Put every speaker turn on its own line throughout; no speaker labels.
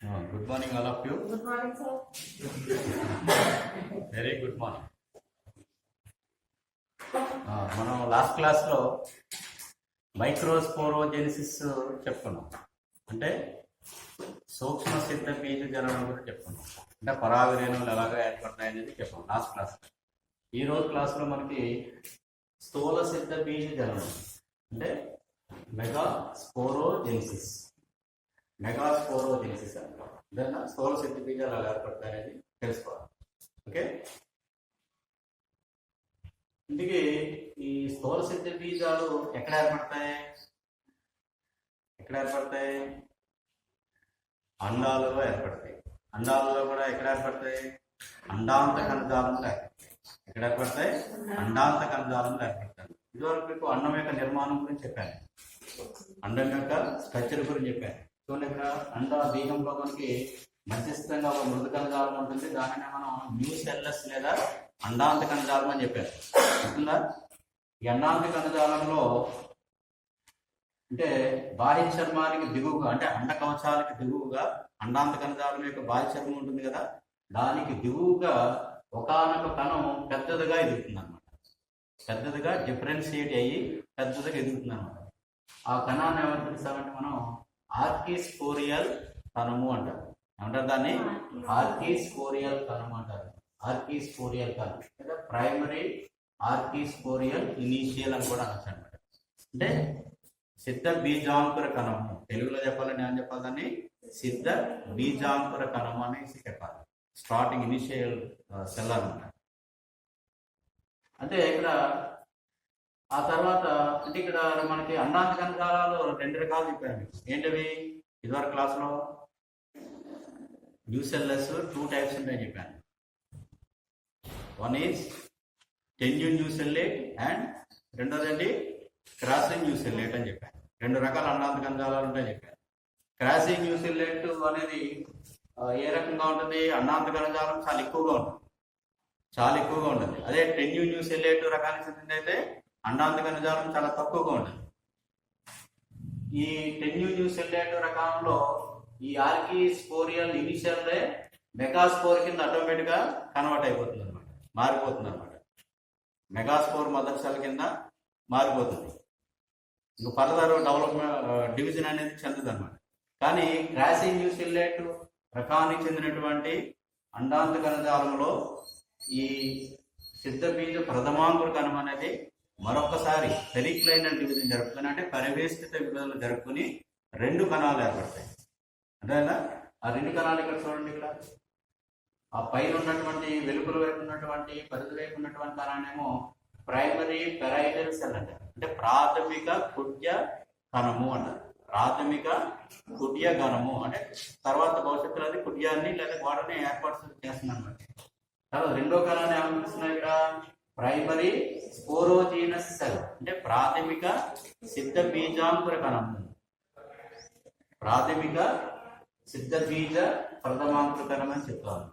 Good morning, all of you.
Good morning, sir.
Very good morning. మనం last క్లాస్లో మైక్రోస్పోరోజెనిసిస్ చెప్పుకున్నాం. అంటే సూక్ష్మ సిద్ధ బీజ జననం గురించి చెప్పుకున్నాం. అంటే పరాగరేణువులు ఎలాగో ఏర్పడతాయి అనేది చెప్పాం లాస్ట్ క్లాస్. ఈరోజు క్లాస్లో మనకి స్థూల సిద్ధ బీజ జననం అంటే మెగాస్పోరోజెనిసిస్ అంటాం. దాన్ని స్థూల సిద్ధ బీజాలు ఎలా ఏర్పడతాయి అనేది తెలుసుకోవాలి. ఓకే, ఇందుకే ఈ స్థూల సిద్ధ బీజాలు ఎక్కడ ఏర్పడతాయి? అండాలలో ఏర్పడతాయి. అండాలలో కూడా ఎక్కడ ఏర్పడతాయి? అండాంత కణజాలంలో ఏర్పడతాయి. ఎక్కడ ఏర్పడతాయి? అండాంత కణజాలంలో ఏర్పడతాయి. ఇదివరకు మీకు అన్నం యొక్క నిర్మాణం గురించి చెప్పాను, అండం యొక్క స్ట్రక్చర్ గురించి చెప్పాను. చూడండి, ఇక్కడ అండ బీజంలో మనకి మధ్యస్థంగా ఒక మృదు కణజాలం ఉంటుంది. దానిని మనం న్యూసెల్లస్ లేదా అండాంత కణజాలం అని చెప్పారు. గుర్తుందా? ఈ అండాంత కణజాలంలో అంటే బాహ్య చర్మానికి దిగువగా, అంటే అండ కవచాలకి దిగువగా అండాంత కణజాలం యొక్క బాహ్య చర్మం ఉంటుంది కదా, దానికి దిగువగా ఒకానొక కణం పెద్దదిగా ఎదుగుతుంది అనమాట. పెద్దదిగా డిఫరెన్షియేట్ అయ్యి పెద్దదిగా ఎదుగుతుంది అనమాట. ఆ కణాన్ని ఎవరు పిలుస్తామంటే మనం ఆర్కిస్పోరియల్ కణము అంటారు. ఏమంటారు దాన్ని? ఆర్కిస్పోరియల్ కణం అంటారు. ఆర్కిస్పోరియల్ కణం లేదా ప్రైమరీ ఆర్కిస్పోరియల్ ఇనీషియల్ అని కూడా అనొచ్చు అనమాట. అంటే సిద్ధ బీజాంకుర కణము, తెలుగులో చెప్పాలని ఏమని చెప్పాలి? దాన్ని సిద్ధ బీజాంకుర కణము అనేసి చెప్పాలి. స్టార్టింగ్ ఇనిషియల్ సెల్ అనమాట. అంటే ఇక్కడ ఆ తర్వాత అంటే ఇక్కడ మనకి అండాంత కణజాలాలు రెండు రకాలు చెప్పాను. ఏంటవి? ఇదివరకు క్లాసులో న్యూసెల్లస్ 2 టైప్స్ ఉంటాయని చెప్పాను. వన్ ఈజ్ టెన్యూన్ న్యూసెల్లేట్ అండ్ రెండోదండి క్రాసింగ్ న్యూసెల్లేట్ అని చెప్పాను. రెండు రకాల అండాంత కణజాలాలు ఉంటాయని చెప్పాను. క్రాసింగ్ న్యూసెల్లేట్ అనేది ఏ రకంగా ఉంటుంది? అండాంత కణజాలం చాలా ఎక్కువగా ఉంటుంది. అదే టెన్యూన్ న్యూసెల్లేట్ రకానికి చెందిందైతే అండాంత కణజాలం చాలా తక్కువగా ఉంటుంది. ఈ టెన్యూన్ న్యూసెల్లేట్ రకంలో ఈ ఆర్కిస్పోరియల్ ఇనిషియల్లే మెగాస్పోర్ కింద ఆటోమేటిక్ గా కన్వర్ట్ అయిపోతుంది అనమాట, మారిపోతుంది అనమాట. మెగాస్పోర్ మదర్ సెల్ కింద మారిపోతుంది. ఇంకా ఫర్దర్ డివిజన్ అనేది చెందదు అనమాట. కానీ క్రాసింగ్ న్యూసెల్లేట్ రకానికి చెందినటువంటి అండాంత కణజాలంలో ఈ సిద్ధ బీజ ప్రథమాంకుర కణం అనేది మరొకసారి పెరిక్లైనల్ డివిజన్ జరుపుతుంది. అంటే పరివేష్టిత విభజన జరుపుకుని 2 కణాలు ఏర్పడతాయి. అదేనా? ఆ 2 కణాలు ఇక్కడ చూడండి. ఇక్కడ ఆ పైన ఉన్నటువంటి వెలుపల వైపు ఉన్నటువంటి పరిధి వైపు ఉన్నటువంటి కణాన్నేమో ప్రైమరీ పెరైటల్ సెల్ అంటారు. అంటే ప్రాథమిక కుడ్య కణము అంటారు. ప్రాథమిక కుడ్య కణము అంటే తర్వాత భవిష్యత్తులో అది కుడ్యాన్ని లేదా గోడని ఏర్పాటు చేస్తుంది అనమాట. తర్వాత రెండో కణాన్ని ఏమనిపిస్తున్నాయి ఇక్కడ? ప్రైమరీ స్పోరోజీనస్ సెల్ అంటే ప్రాథమిక సిద్ధ బీజాంకుర కణము. ప్రాథమిక సిద్ధ బీజ ప్రథమాంకుర కణం అని చెప్తాను.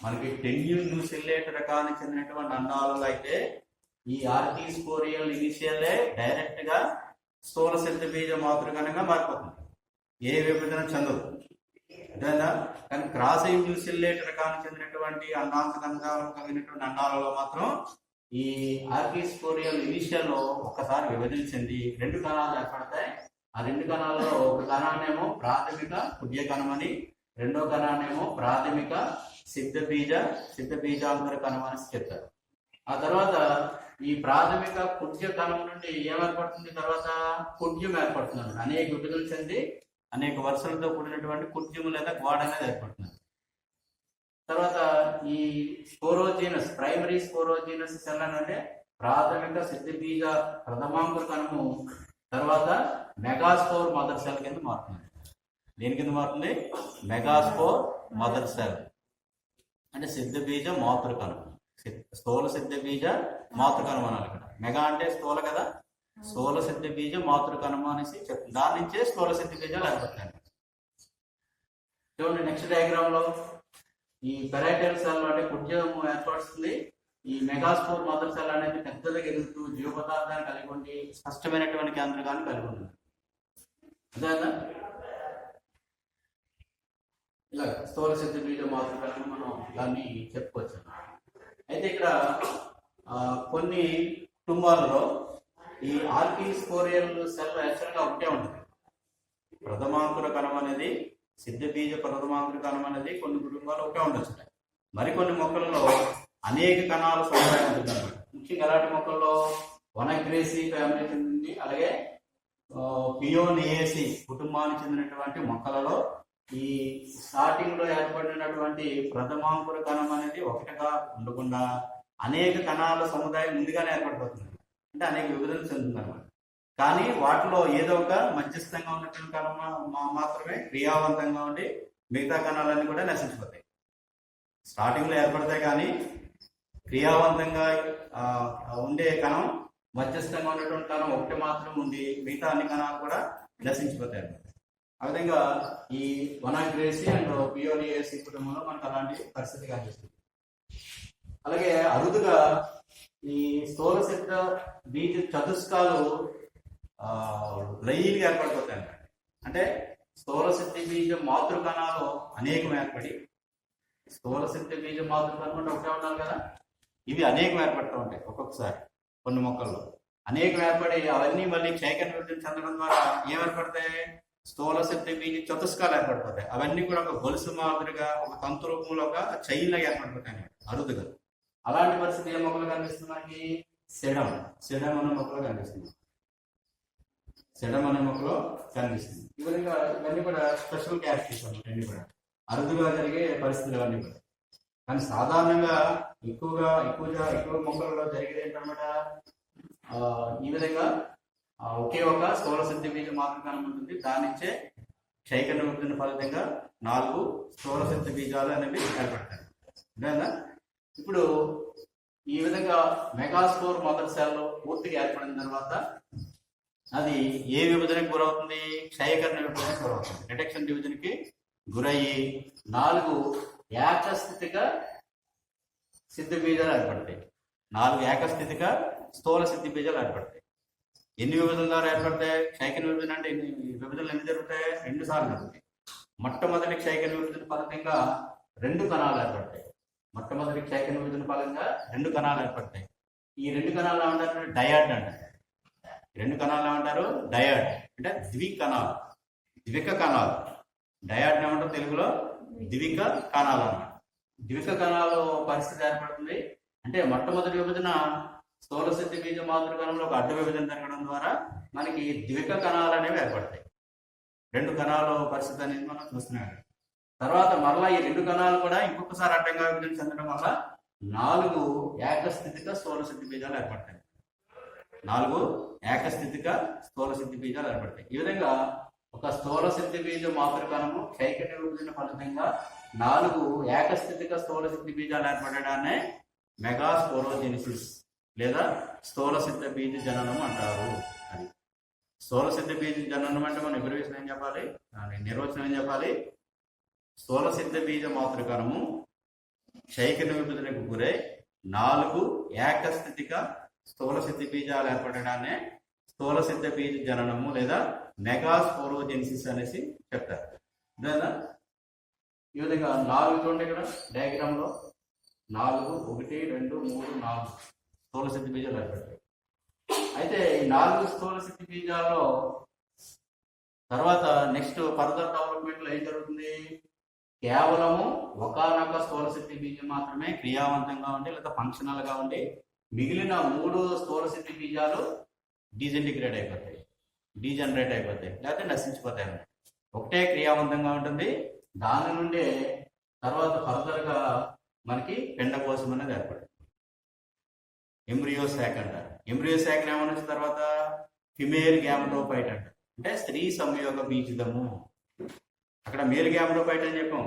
మనకి టెన్యూన్ న్యూసెల్లేట్ రకానికి చెందినటువంటి అండాలలో అయితే ఈ ఆర్కిస్పోరియల్ ఇనిషియల్లే డైరెక్ట్ గా స్థూల సిద్ధ బీజ మాతృకణంగా మారిపోతుంది. ఏ విభజన చెందదు. అదేనా? కానీ క్రాసింగ్ న్యూసెల్లేట్ రకానికి చెందినటువంటి అండాంత కణజాలం కలిగినటువంటి అండాలలో మాత్రం ఈ ఆర్కిస్పోరియల్ ఇనిషియల్ లో ఒక్కసారి విభజన చెంది 2 కణాలు ఏర్పడతాయి. ఆ 2 కణాలలో ఒక కణాన్నేమో ప్రాథమిక కుడ్య కణం అని, రెండో కణాన్నేమో ప్రాథమిక సిద్ధ బీజాంకుర కణం అని చెప్తారు. ఆ తర్వాత ఈ ప్రాథమిక కుడ్య కణం నుండి ఏమేర్పడుతుంది? తర్వాత కుడ్యం ఏర్పడుతుంది. అనేక విభజనలు చెంది అనేక వరుసలతో కూడినటువంటి కుడ్యము లేదా గోడ అనేది ఏర్పడుతుంది. తర్వాత ఈ స్పోరోజీనస్ ప్రైమరీ స్పోరోజీనస్ సెల్ అంటే ప్రాథమిక సిద్ధ బీజ ప్రథమాంకుర కణము తర్వాత మెగాస్పోర్ మదర్ సెల్ కింద మారుతుంది. దేని కింద మారుతుంది? మెగాస్పోర్ మదర్ సెల్ అంటే సిద్ధ బీజ మాతృకణం. స్థూల సిద్ధ బీజ మాతృకణం అనాలి. ఇక్కడ మెగా అంటే స్థూల కదా, స్థూల సిద్ధ బీజ మాతృకణం అనేసి చెప్తుంది. దాని నుంచే స్థూల సిద్ధ బీజాలు ఏర్పడతాయి. చూడండి నెక్స్ట్ డయాగ్రామ్ లో ఈ పెరైటల్ సెల్ అంటే కుడ్యం ఏర్పడుతుంది. ఈ మెగాస్పోర్ మదర్ సెల్ అనేది పెద్దదిగా ఎదుగుతూ జీవ పదార్థాన్ని కలిగి ఉండి స్పష్టమైనటువంటి కేంద్రకాన్ని కలిగి ఉంటుంది. అదేనా? ఇలా స్థూల సిద్ధ బీజ మాతృకలను మనం దాన్ని చెప్పుకోవచ్చు. అయితే ఇక్కడ కొన్ని కుటుంబాలలో ఈ ఆర్కిస్పోరియల్ సెల్ యాక్చువల్గా ఒకటే ఉంటుంది. ప్రథమాంకుర కణం అనేది సిద్ధ బీజ ప్రథమాంకుర కణం అనేది కొన్ని కుటుంబాలు ఒకటే ఉండొచ్చు. మరికొన్ని మొక్కలలో అనేక కణాల సముదాయం ఉంటుంది అన్నమాట. ముఖ్యంగా అలాంటి మొక్కల్లో వనగ్రేసి ఫ్యామిలీ చెందింది, అలాగే పియోనియేసి కుటుంబానికి చెందినటువంటి మొక్కలలో ఈ స్టార్టింగ్ లో ఏర్పడినటువంటి ప్రథమాంకుర కణం అనేది ఒకటిగా ఉండకుండా అనేక కణాల సముదాయం ముందుగానే ఏర్పడిపోతుంది, అంటే అనేక విభజన చెందుతుంది అనమాట. కానీ వాటిలో ఏదో ఒక మధ్యస్థంగా ఉన్నటువంటి కణం మాత్రమే క్రియావంతంగా ఉండి మిగతా కణాలన్నీ కూడా నశించిపోతాయి. స్టార్టింగ్ లో ఏర్పడతాయి కానీ క్రియావంతంగా ఉండే కణం, మధ్యస్థంగా ఉన్నటువంటి కణం ఒకటి మాత్రం ఉండి మిగతా అన్ని కణాలు కూడా నశించిపోతాయి అన్నమాట. ఆ విధంగా ఈ వనాగ్రేసి అండ్ పియోనియేసి కుటుంబంలో మనకు అలాంటి పరిస్థితి కనిపిస్తుంది. అలాగే అరుదుగా ఈ స్థూల సిద్ధ బీజ చతుష్కాలు లైన్గా ఏర్పడిపోతాయి అన్నమాట. అంటే స్థూల సిద్ధ బీజ మాతృ కణాలు అనేకం ఏర్పడి, స్థూల సిద్ధ బీజ మాతృ కణం అంటే ఒకటే ఉండాలి కదా, ఇవి అనేకం ఏర్పడుతూ ఉంటాయి. ఒక్కొక్కసారి కొన్ని మొక్కల్లో అనేకం ఏర్పడి అవన్నీ మళ్ళీ క్షయకరణ విభజన చెందడం ద్వారా ఏర్పడతాయి, స్థూల సిద్ధ బీజ చతుష్కాలు ఏర్పడిపోతాయి. అవన్నీ కూడా ఒక గొలుసు మాదిరిగా ఒక తంతు రూపంలో ఒక చైన్ లాగా ఏర్పడిపోతాయి అరుదుగా. అలాంటి పరిస్థితి ఏ మొక్కలు కనిపిస్తుంది మనకి? సెడం అనే మొక్కలు కనిపిస్తుంది. సెడం అనే మొక్కలో కనిపిస్తుంది. ఈ విధంగా ఇవన్నీ కూడా స్పెషల్ క్యారెక్టర్స్ అన్నమాట. ఇవన్నీ కూడా అరుదుగా జరిగే పరిస్థితులు ఇవన్నీ కూడా. కానీ సాధారణంగా ఎక్కువ మొక్కలలో జరిగేది ఏంటన్నమాట, ఈ విధంగా ఒకే ఒక స్థూల సిద్ధ బీజ మాతృకణం ఉంటుంది. దానిచ్చే క్షయకరణ విభజన ఫలితంగా 4 స్థూల సిద్ధ బీజాలు అనేవి ఏర్పడతాయి. అదేనా? ఇప్పుడు ఈ విధంగా మెగాస్పోర్ మదర్ సెల్ పూర్తిగా ఏర్పడిన తర్వాత అది ఏ విభజనకు గురవుతుంది? క్షయకరణ విభజనకు గురవుతుంది. డిటెక్షన్ డివిజన్కి గురయ్యి 4 ఏకస్థితిక సిద్ధ బీజాలు ఏర్పడతాయి. 4 ఏకస్థితిక స్థూల సిద్ధ బీజాలు ఏర్పడతాయి. ఎన్ని విభజనల ద్వారా ఏర్పడతాయి? క్షయకరణ విభజన అంటే విభజనలు ఎన్ని జరుగుతాయి? 2 సార్లు జరుగుతాయి. మొట్టమొదటి క్షయకరణ విభజన ఫలితంగా 2 కణాలు ఏర్పడతాయి. మొట్టమొదటి క్షయకరణ విభజన ఫలంగా 2 కణాలు ఏర్పడతాయి. ఈ 2 కణాలు ఏమంటారు? డయాడ్ అంటారు. 2 కణాలు ఏమంటారు? డయాడ్ అంటే ద్విక కణాలు. డయాడ్ ఏమంటారు తెలుగులో? ద్విక కణాలు అన్నమాట. ద్విక కణాలు పరిస్థితి ఏర్పడుతుంది. అంటే మొట్టమొదటి విభజన స్థూల సిద్ధ బీజ మాతృకణంలో ఒక అడ్డు విభజన జరగడం ద్వారా మనకి ద్విక కణాలు అనేవి ఏర్పడతాయి. 2 కణాలు పరిస్థితి అనేది మనం చూస్తున్నాం. తర్వాత మరలా ఈ 2 కణాలు కూడా ఇంకొకసారి అడ్డంగా విభజన చెందడం వల్ల 4 ఏకస్థితిక స్థూల సిద్ధ బీజాలు ఏర్పడతాయి. 4 ఏకస్థితిక స్థూల సిద్ధ బీజాలు ఏర్పడతాయి. ఈ విధంగా ఒక స్థూల సిద్ధ బీజ మాతృకణము క్షయకరణ విభజన ఫలితంగా 4 ఏకస్థితిక స్థూల సిద్ధ బీజాలు ఏర్పడడాన్ని మెగాస్పోరోజెనిసిస్ లేదా స్థూల సిద్ధ బీజ జననం అంటారు. అది స్థూల సిద్ధ బీజ జననం అంటే మనం అబ్రివేషన్ ఏం చెప్పాలి, నిర్వచనం ఏం చెప్పాలి? స్థూల సిద్ధ బీజ మాతృకణము క్షయకరణ విభజనకు గురై 4 ఏకస్థితిక స్థూల సిద్ధ బీజాలు ఏర్పడడాన్ని స్థూల సిద్ధ బీజ జననము లేదా మెగాస్పోరోజెనిసిస్ అనేసి చెప్తారు. లేదా ఈ విధంగా 4 చూడండి ఇక్కడ డయాగ్రామ్ లో 4 1 2 3 4 స్థూల సిద్ధ బీజాలు ఏర్పడతాయి. అయితే ఈ 4 స్థూల సిద్ధ బీజాల్లో తర్వాత నెక్స్ట్ ఫర్దర్ డెవలప్మెంట్ లో ఏం జరుగుతుంది? కేవలము ఒకానొక స్థూల సిద్ధ బీజం మాత్రమే క్రియావంతంగా ఉండి లేదా ఫంక్షనల్ గా ఉండి మిగిలిన 3 స్థూల సిద్ధ బీజాలు డీజెంటిగ్రేట్ అయిపోతాయి, డీజనరేట్ అయిపోతాయి, లేకపోతే నశించిపోతాయి అన్నమాట. ఒకటే క్రియావంతంగా ఉంటుంది. దాని నుండే తర్వాత ఫర్దర్ గా మనకి పిండకోశం అనేది ఏర్పడుతుంది. ఎంబ్రియో శాక్ అంటారు. ఎంబ్రియో శాక్ ఏమనొచ్చిన తర్వాత ఫిమేల్ గ్యామటోఫైట్ అంటారు. అంటే స్త్రీ సంయోగ బీజదము. అక్కడ మేల్ గ్యామటోఫైట్ అని చెప్పాం,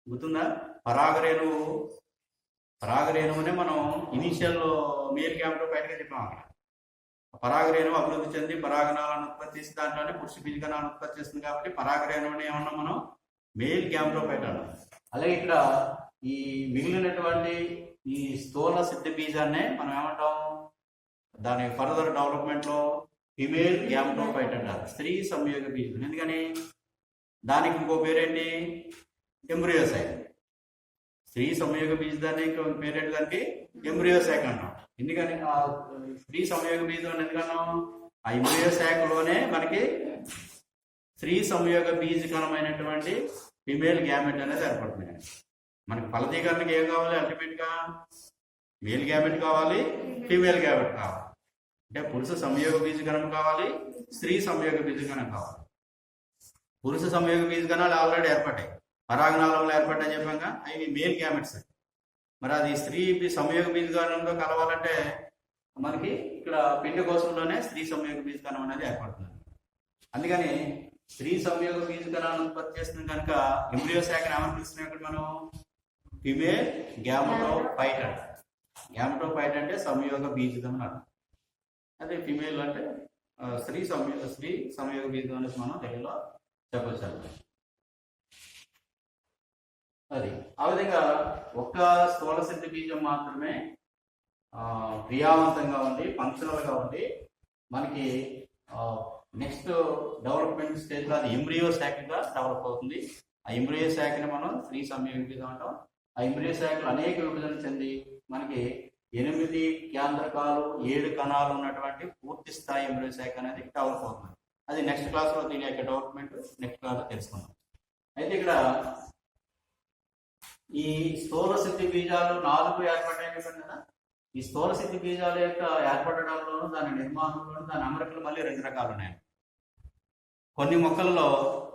గుర్తుందా? పరాగరేణువునే మనం ఇనీషియల్ మేల్ గ్యామటోఫైట్ గా చెప్పాం. అక్కడ పరాగరేణువు అభివృద్ధి చెంది పరాగనాలను ఉత్పత్తి చేసి దాంట్లోనే పురుష బీజగణాలను ఉత్పత్తి చేస్తుంది కాబట్టి పరాగరేణువుని ఏమన్నా మనం మేల్ గ్యామటోఫైట్ అన్నాం. అలాగే ఇక్కడ ఈ మిగిలినటువంటి ఈ స్థూల సిద్ధ బీజాన్నే మనం ఏమంటాం? దాని ఫర్దర్ డెవలప్మెంట్ లో ఫిమేల్ గ్యామటోఫైట్ అంటారు, స్త్రీ సంయోగ బీజం. ఎందుకని? దానికి ఇంకో పేరేంటి? ఎంబ్రియో శాఖ. స్త్రీ సంయోగ బీజాన్ని పేరేంటి దానికి ఎంబ్రియో శాఖ అంటాం. ఎందుకని స్త్రీ సంయోగ బీజం ఎందుకన్నాం? ఆ ఎంబ్రియో శాఖలోనే మనకి స్త్రీ సంయోగ బీజకణమైనటువంటి ఫిమేల్ గ్యామెట్ అనేది ఏర్పడుతుంది. మనకి ఫలదీకరణకి ఏం కావాలి? అల్టిమేట్ గా మేల్ గ్యామెట్ కావాలి, ఫీమేల్ గ్యామెట్ కావాలి. అంటే పురుష సంయోగ బీజకణం కావాలి, స్త్రీ సంయోగ బీజకణం కావాలి. పురుష సంయోగ బీజకణాలు ఆల్రెడీ ఏర్పడ్డాయి, పరాగనాళంలో ఏర్పడ్డాయి చెప్పాక అవి మేల్ గ్యామెట్స్. మరి అది స్త్రీ సంయోగ బీజకణంతో కలవాలంటే మనకి ఇక్కడ పిండకోశంలోనే స్త్రీ సంయోగ బీజకణం అనేది ఏర్పడుతుంది. అందుకని స్త్రీ సంయోగ బీజకణాలను ఉత్పత్తి చేస్తుంది కనుక ఎంబ్రియో శాఖను ఏమని పిలుస్తున్నాం? ఇక్కడ మనం ఫిమేల్ గ్యామటోఫైట్ అంట. గ్యామటోఫైట్ అంటే సంయోగ బీజకం అని అర్థం. అదే ఫిమేల్ అంటే స్త్రీ సంయోగ బీజకం అనేసి మనం తెలుగులో చెప్పచ్చు. అది ఆ విధంగా ఒక్క స్థూల సిద్ధ బీజం మాత్రమే క్రియావంతంగా ఉండి ఫంక్షనల్గా ఉండి మనకి నెక్స్ట్ డెవలప్మెంట్ స్టేజ్లో అది ఎంబ్రియో శాఖగా డెవలప్ అవుతుంది. ఆ ఎంబ్రియో శాఖని మనం స్త్రీ సంయోగ బీజం అంటాం. ఆ ఎంబ్రియో శాఖలు అనేక విభజన చెంది మనకి 8 కేంద్రకాలు 7 కణాలు ఉన్నటువంటి పూర్తి స్థాయి ఎంబ్రియో శాఖ అనేది డెవలప్ అవుతుంది. అది నెక్స్ట్ క్లాస్లో దీని యొక్క డెవలప్మెంట్ నెక్స్ట్ క్లాస్లో తెలుసుకుందాం. అయితే ఇక్కడ ఈ స్థూల సిద్ధి బీజాలు 4 ఏర్పడ్డాయి కదా. ఈ స్థూల సిద్ధి బీజాల యొక్క ఏర్పడడంలోనూ దాని నిర్మాణంలోనూ దాని అమరికలు మళ్ళీ 2 రకాలు ఉన్నాయి. కొన్ని మొక్కలలో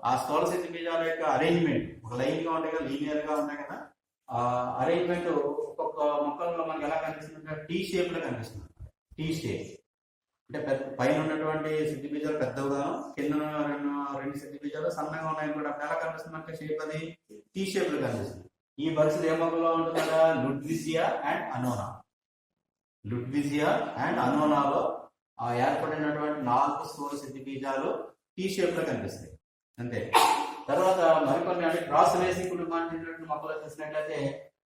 ఆ స్థూల సిద్ధి బీజాల యొక్క అరేంజ్మెంట్ ఒక లైన్గా ఉంటాయి కదా, లీనియర్గా ఉంటాయి కదా. ఆ అరేంజ్మెంట్ ఒక్కొక్క మొక్కల్లో మనకి ఎలా కనిపిస్తుంది? టీ షేప్లో కనిపిస్తుంది. టీ షేప్ అంటే పైన ఉన్నటువంటి సిద్ధి బీజాలు పెద్దవిగాను, కింద రెండు సిద్ధి బీజాలు సన్నగా ఉన్నాయి కూడా. ఎలా కనిపిస్తుంది అంటే షేప్ అది టీ షేప్లో కనిపిస్తుంది. ఈ పరిస్థితి ఏ మొక్కలో ఉంటుందా? లుడ్విజియా అండ్ అనోనా. లుడ్విజియా అండ్ అనోనాలో ఏర్పడినటువంటి 4 స్థూల సిద్ధి బీజాలు టీ షేప్ లో కనిపిస్తాయి అంతే. తర్వాత మరికొన్ని అంటే క్రాస్ రేసింగ్ కుటుంబానికి చెందినటువంటి మొక్కలు చూసినట్లయితే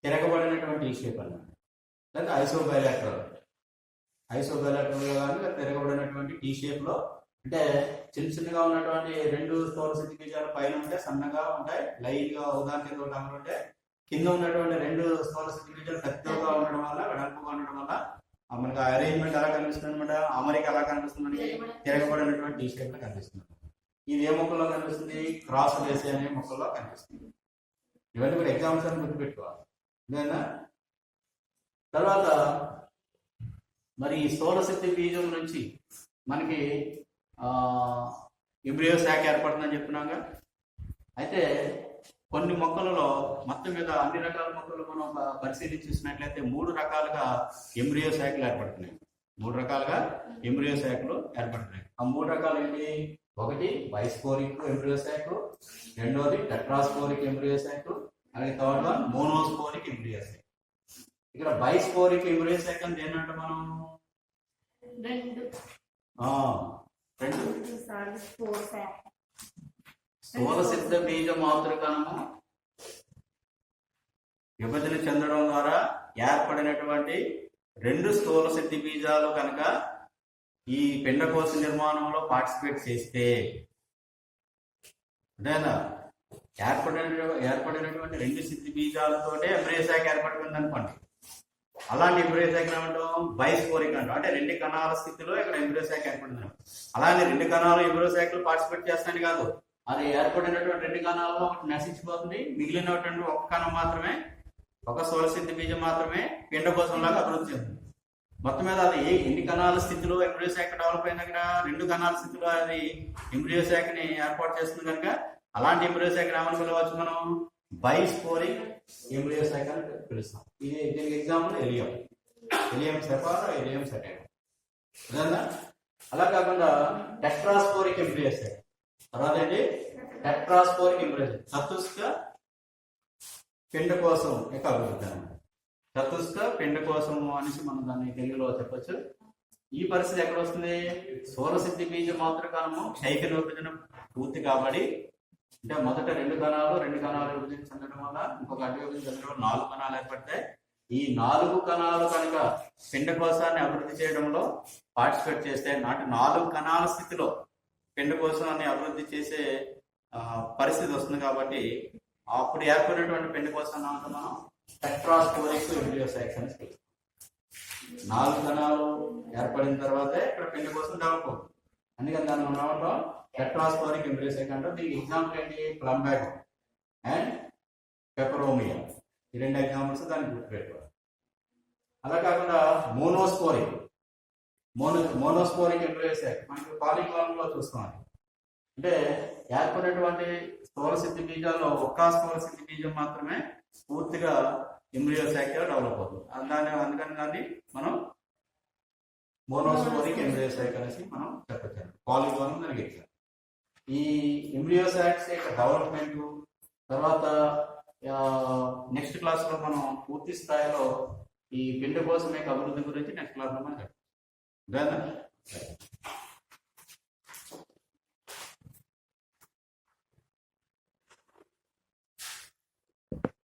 తిరగబడినటువంటి టీ షేప్ అన్నమాట. లేదా ఐసోబైలాటరల్ కానీ తిరగబడినటువంటి టీ షేప్ లో అంటే చిన్నగా ఉన్నటువంటి 2 స్థూల సిద్ధి బీజాలు పైన ఉంటే సన్నగా ఉంటాయి, లైన్ గా ఉదాహరణ ఉంటే కింద ఉన్నటువంటి 2 స్థూల సిద్ధి బీజాలు పెద్దగా ఉండడం వల్ల, వెడల్పుగా ఉండడం వల్ల మనకి అరేంజ్మెంట్ ఎలా కనిపిస్తుంది అనమాట. అమరిక ఎలా కనిపిస్తుంది? మనకి తిరగబడినటువంటి టీ షేప్ లో కనిపిస్తుంది. ఇది ఏ మొక్కల్లో కనిపిస్తుంది? క్రాస్ రేసి అనే మొక్కల్లో కనిపిస్తుంది. ఇవన్నీ కూడా ఎగ్జామ్స్ అని గుర్తుపెట్టుకోవాలి. లేదా తర్వాత మరి ఈ స్థూల సిద్ధి బీజం నుంచి మనకి ఎంబ్రియో శాఖ ఏర్పడుతుందని చెప్తున్నాగా. అయితే కొన్ని మొక్కలలో మొత్తం మీద అన్ని రకాల మొక్కలు మనం పరిశీలించి చూసినట్లయితే 3 రకాలుగా ఎంబ్రియో శాఖలు ఏర్పడుతున్నాయి. 3 రకాలుగా ఎంబ్రియో శాఖలు ఏర్పడుతున్నాయి. ఆ 3 రకాలు ఏంటి? ఒకటి బైస్పోరిక్ ఎంబ్రియో శాఖ, రెండోది టెట్రాస్పోరిక్ ఎంబ్రియో శాఖ, అలాగే థర్డ్ వన్ మోనోస్పోరిక్ ఎంబ్రియో శాఖ. ఇక్కడ బైస్పోరిక్ ఎంబ్రియో శాఖ అంటే ఏంటంటే మనం స్థూల సిద్ధ బీజ మాతృకణము విభజన చెందడం ద్వారా ఏర్పడినటువంటి 2 స్థూల సిద్ధి బీజాలు కనుక ఈ పిండకోశ నిర్మాణంలో పార్టిసిపేట్ చేస్తే అదేనా ఏర్పడినటువంటి 2 సిద్ధి బీజాలతోటే ఎంబ్రియో శాఖ ఏర్పడుతుంది అనుకోండి. అలాంటి ఎంబ్రియో శాఖ ఏమంటాం? బైస్పోరిక్ అంటాం. అంటే 2 కణాల స్థితిలో ఇక్కడ ఎంబ్రియో శాఖ ఏర్పడింది. అలానే 2 కణాలు ఎంబ్రియో శాఖలు పార్టిసిపేట్ చేస్తాయని కాదు, అది ఏర్పడినటువంటి 2 కణాలలో ఒకటి నశించిపోతుంది, మిగిలినటువంటి 1 కణం మాత్రమే, 1 స్థూల సిద్ధి బీజం మాత్రమే పిండకోశంలాగా అభివృద్ధి చెందుతుంది. మొత్తం మీద అది ఎన్ని కణాల స్థితిలో ఎంబ్రియో శాఖ డెవలప్ అయిన దగ్గర 2 కణాల స్థితిలో అది ఎంబ్రియో శాఖని ఏర్పాటు చేస్తుంది కనుక అలాంటి ఎంబ్రియో శాఖ ఏమని పిలవచ్చు? మనం బైస్పోరిక్ ఎంబ్రియో శాఖ అని పిలుస్తాం. ఇది దీనికి ఎగ్జాంపుల్ ఎలియం సెఫార్, ఎలియం సెటైర్. అలా కాకుండా టెట్రాస్పోరిక్ ఎంబ్రియో శాఖ. తర్వాత ఏంటి? టెట్రాస్పోరిక్ ఎంబ్రియో శాఖ, చతుష్క పిండకోశం యొక్క అభివృద్ధి అన్నమాట. చతుష్క పిండకోశం అనేసి మనం దాన్ని తెలుగులో చెప్పచ్చు. ఈ పరిస్థితి ఎక్కడ వస్తుంది? స్థూల సిద్ధి బీజ మాతృకణము క్షైక విభజన పూర్తి కాబట్టి, అంటే మొదట 2 కణాలు విభజన చెందడం వల్ల ఇంకొక అడ్డు విభజన చెందడం వల్ల 4 కణాలు ఏర్పడతాయి. ఈ 4 కణాలు కనుక పిండకోశాన్ని అభివృద్ధి చేయడంలో పార్టిసిపేట్ చేస్తే 4 కణాల స్థితిలో పిండకోశాన్ని అభివృద్ధి చేసే పరిస్థితి వస్తుంది. కాబట్టి అప్పుడు ఏర్పడినటువంటి పిండి కోసం మనం టెట్రాస్పోరిక్ ఎంబ్రియోసైట్స్ అని పిలుస్తాం. 4 కణాలు ఏర్పడిన తర్వాతే ఇక్కడ పిండి కోసం డెవలప్ అవుతుంది. అందుకని దాన్ని మనం టెట్రాస్పోరిక్ ఎంబ్రియోసైట్ అంటే దీనికి ఎగ్జాంపుల్ ఏంటి? ప్లంబాగో అండ్ పెపరోమియా, ఈ 2 ఎగ్జాంపుల్స్ దానికి గుర్తుపెట్టుకోవాలి. అలా కాకుండా మోనోస్పోరిక్ ఎంబ్రియోసైట్ మనకి పాలికాలంలో చూస్తాం. అంటే ఏర్పడినటువంటి స్థూల సిద్ధి బీజాల్లో ఒక్క స్థూల సిద్ధి బీజం మాత్రమే పూర్తిగా ఎంబ్రియోసైట్ గా డెవలప్ అవుతుంది. అందుకని దాన్ని మనం మోనోస్పోరిక్ ఎంబ్రియోసైట్ అనేసి మనం చెప్పచ్చు. పాలికాలం దానికి ఎగ్జాంపుల్. ఈ ఎంబ్రియోసైట్స్ యొక్క డెవలప్మెంట్ తర్వాత నెక్స్ట్ క్లాస్ లో మనం పూర్తి స్థాయిలో ఈ పిండి కోసమే అభివృద్ధి గురించి నెక్స్ట్ క్లాస్ లో మనం చెప్తాం.